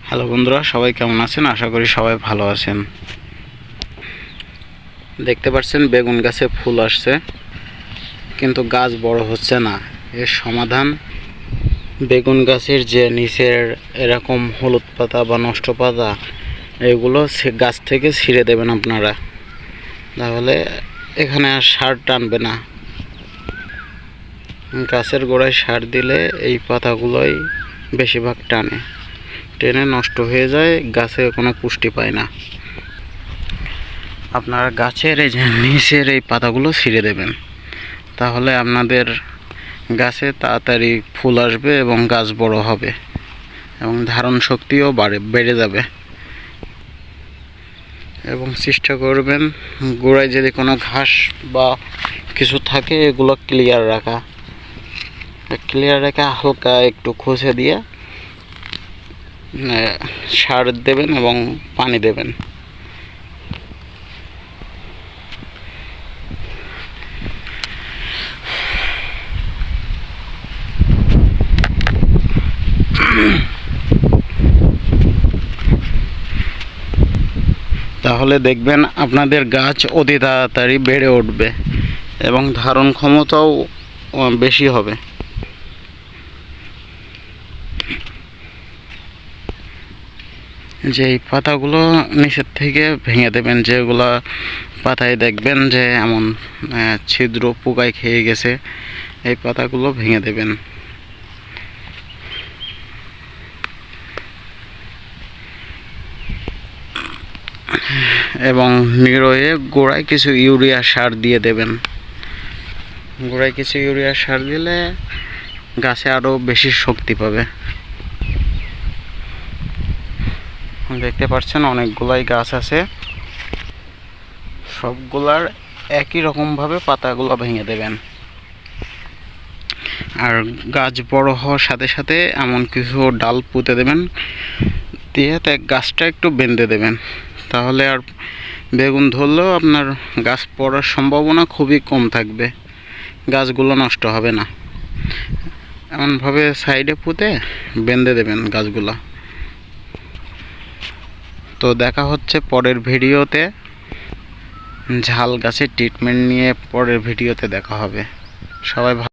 Hello বন্ধুরা, সবাই কেমন আছেন? আশা করি সবাই ভালো আছেন। দেখতে পাচ্ছেন বেগুন গাছে ফুল আসছে, কিন্তু গাছ বড় হচ্ছে না। এর সমাধান বেগুন গাছের যে নিচের এরকম হলুদ পাতা বা নষ্ট পাতা, এগুলো গাছ থেকে ছিঁড়ে দেবেন আপনারা। তাহলে এখানে আর সার টানবে না। গাছের গোড়ায় সার দিলে এই পাতাগুলোই বেশিরভাগ টেনে নষ্ট হয়ে যায়, গাছে কোনো পুষ্টি পায় না। আপনারা গাছের এই যে নিচের এই পাতাগুলো ছিঁড়ে দেবেন, তাহলে আপনাদের গাছে তাড়াতাড়ি ফুল আসবে এবং গাছ বড় হবে এবং ধারণ শক্তিও বেড়ে যাবে। এবং চেষ্টা করবেন গোড়ায় যদি কোনো ঘাস বা কিছু থাকে এগুলো ক্লিয়ার রেখে হালকা একটু খসে দিয়ে সার দেবেন এবং পানি দেবেন। তাহলে দেখবেন আপনাদের গাছ অতি তাড়াতাড়ি বেড়ে উঠবে এবং ধারণ ক্ষমতাও বেশি হবে। যে এই পাতাগুলো নিচের থেকে ভেঙে দেবেন, যেগুলো পাতায় দেখবেন যে এমন ছিদ্র পোকায় খেয়ে গেছে, এই পাতাগুলো ভেঙে দেবেন। এবং নিরয়ে গোড়ায় কিছু ইউরিয়া সার দিয়ে দেবেন। গোড়ায় কিছু ইউরিয়া সার দিলে গাছে আরও বেশি শক্তি পাবে। দেখতে পাচ্ছেন অনেকগুলাই গাছ আছে, সবগুলার একই রকমভাবে পাতাগুলো ভেঙে দেবেন। আর গাছ বড় হওয়ার সাথে সাথে এমন কিছু ডাল পুঁতে দেবেন, দিয়ে গাছটা একটু বেঁধে দেবেন। তাহলে আর বেগুন ধরলেও আপনার গাছ পড়ার সম্ভাবনা খুবই কম থাকবে, গাছগুলো নষ্ট হবে না। এমনভাবে সাইডে পুঁতে বেঁধে দেবেন গাছগুলো। তো দেখা হচ্ছে পরের ভিডিওতে। ঝাল গাছের ট্রিটমেন্ট নিয়ে পরের ভিডিওতে দেখা হবে। সবাই